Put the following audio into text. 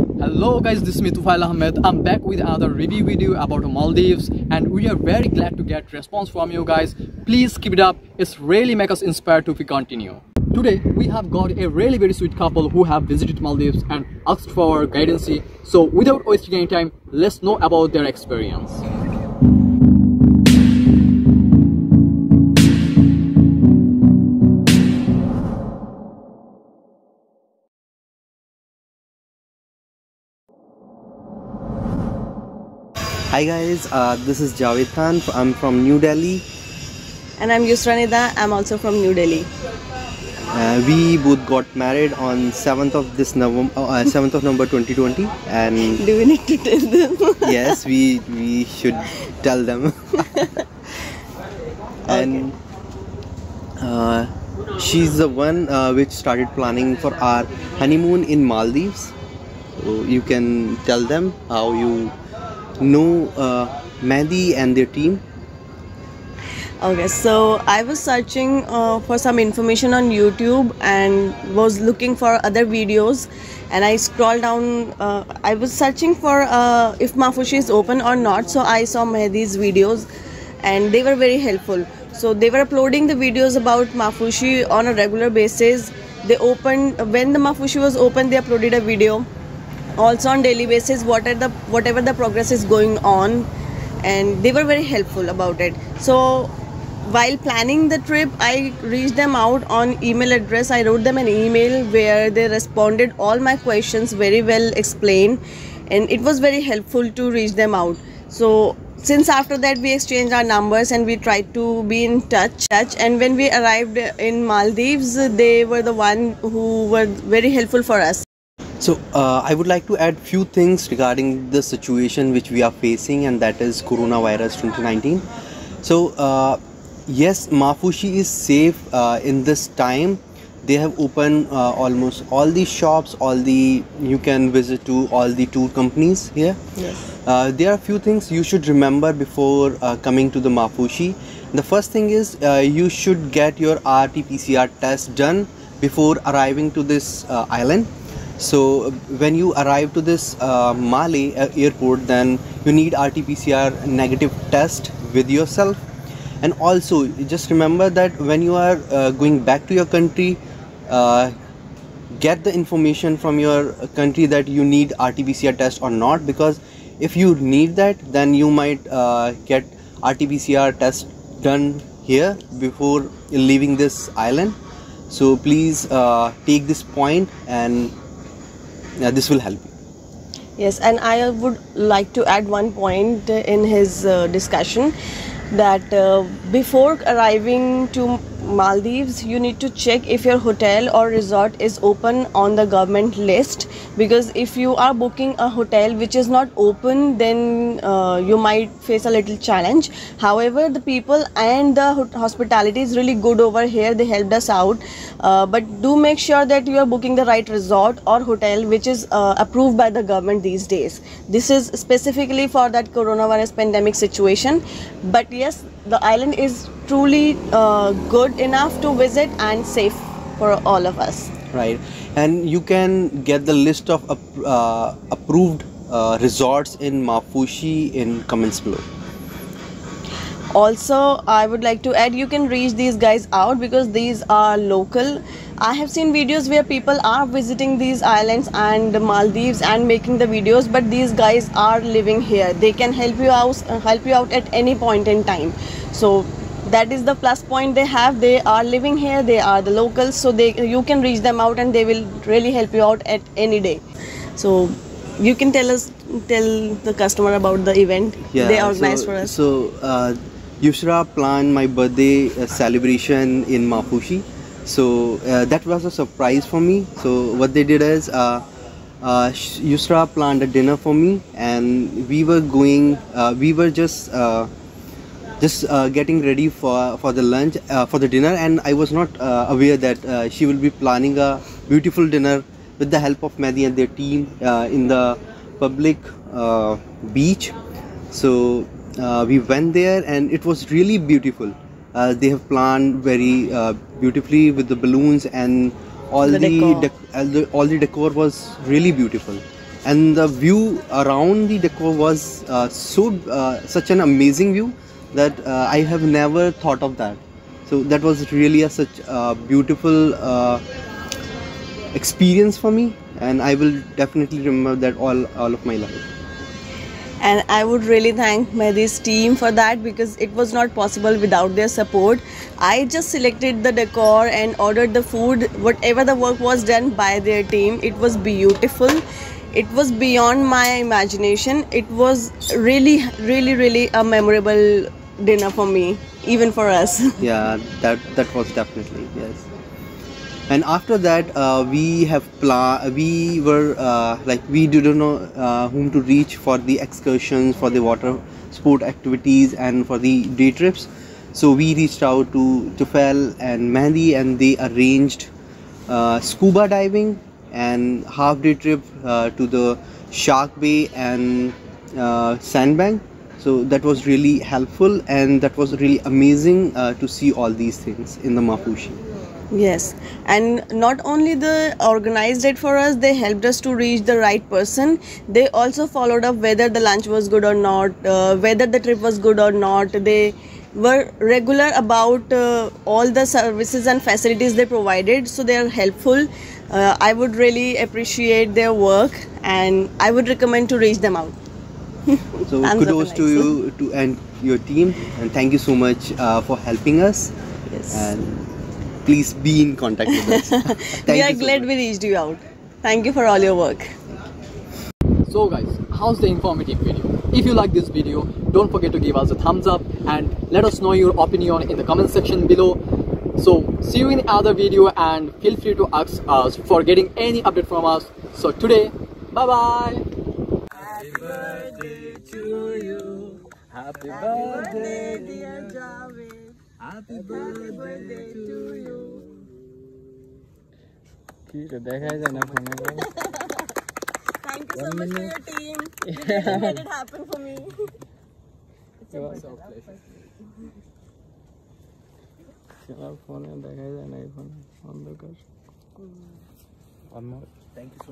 Hello guys, this is me Tufail Ahmed. I'm back with another review video about Maldives, and we are very glad to get response from you guys. Please keep it up, it's really make us inspired to continue. Today we have got a really very sweet couple who have visited Maldives and asked for our guidance. So without wasting any time, let's know about their experience. Hi guys, this is Javed Khan. I'm from New Delhi. And I'm Yusra Nida. I'm also from New Delhi. We both got married on 7th of this November, 7th of November 2020. And do we need to tell them? Yes, we should tell them. And she's the one which started planning for our honeymoon in Maldives. So you can tell them how you know Mehdi and their team. Okay, so I was searching for some information on YouTube and was looking for other videos, and I scrolled down. I was searching for if Mafushi is open or not, so I saw Mehdi's videos and they were very helpful. So they were uploading the videos about Mafushi on a regular basis. They opened, when the Mafushi was open, they uploaded a video. Also on daily basis, whatever the progress is going on, and they were very helpful about it. So while planning the trip, I reached them out on email address. I wrote them an email where they responded all my questions, very well explained, and it was very helpful to reach them out. So since after that we exchanged our numbers and we tried to be in touch, and when we arrived in Maldives, they were the one who were very helpful for us. So I would like to add few things regarding the situation which we are facing, and that is coronavirus 2019. So yes, Mafushi is safe in this time. They have opened almost all the shops, you can visit to all the tour companies here. Yes. There are a few things you should remember before coming to the Mafushi. The first thing is you should get your RT-PCR test done before arriving to this island. So when you arrive to this Malé airport, then you need RT-PCR negative test with yourself. And also just remember that when you are going back to your country, get the information from your country that you need RT-PCR test or not, because if you need that, then you might get RT-PCR test done here before leaving this island. So please take this point, and this will help you. Yes, and I would like to add one point in his discussion, that before arriving to Maldives, you need to check if your hotel or resort is open on the government list, because if you are booking a hotel which is not open, then you might face a little challenge. However, the people and the hospitality is really good over here. They helped us out, but do make sure that you are booking the right resort or hotel which is approved by the government these days. This is specifically for that coronavirus pandemic situation. But yes, the island is truly good enough to visit and safe for all of us. Right, and you can get the list of approved resorts in Mafushi in comments below. Also, I would like to add, you can reach these guys out because these are local. I have seen videos where people are visiting these islands and the Maldives and making the videos, but these guys are living here. They can help you out at any point in time. So that is the plus point they have. They are living here, they are the locals, so you can reach them out and they will really help you out at any day. So you can tell the customer about the event they organized for us. So Yusra planned my birthday celebration in Mafushi. So that was a surprise for me. So what they did is Yusra planned a dinner for me, and we were just getting ready for the lunch, for the dinner, and I was not aware that she will be planning a beautiful dinner with the help of Mehdi and their team in the public beach. So we went there and it was really beautiful. They have planned very beautifully with the balloons, and all the decor was really beautiful. and the view around the decor was such an amazing view that I have never thought of that. So that was really such a beautiful experience for me, and I will definitely remember that all of my life. And I would really thank Mehdi's team for that, because it was not possible without their support. I just selected the decor and ordered the food. Whatever the work was done by their team, it was beautiful. It was beyond my imagination. It was really a memorable dinner for me, even for us. Yeah, that was definitely, yes. And after that, we were like, we didn't know whom to reach for the excursions, for the water sport activities, and for the day trips. So we reached out to Tufail and Mehdi, and they arranged scuba diving and half-day trip to the Shark Bay and Sandbank. So that was really helpful, and that was really amazing to see all these things in the Mafushi. Yes, and not only they organized it for us, they helped us to reach the right person. They also followed up whether the lunch was good or not, whether the trip was good or not. They were regular about all the services and facilities they provided, so they are helpful. I would really appreciate their work, and I would recommend to reach them out. So kudos to you and your team, and thank you so much for helping us. Yes. And please be in contact with us. We are glad we reached you out. Thank you for all your work. So guys, how's the informative video? If you like this video, don't forget to give us a thumbs up and let us know your opinion in the comment section below. So see you in other video, and feel free to ask us for getting any update from us. So today, bye bye. Happy birthday to you. Happy Birthday, dear Javed. Happy Birthday to you. দেখাই যায় না ফোনে। Thank you so much for your team. You really made it happen for me. ফোনে দেখাই যায় না, এই ফোনে অন্ধকার। Thank you so much.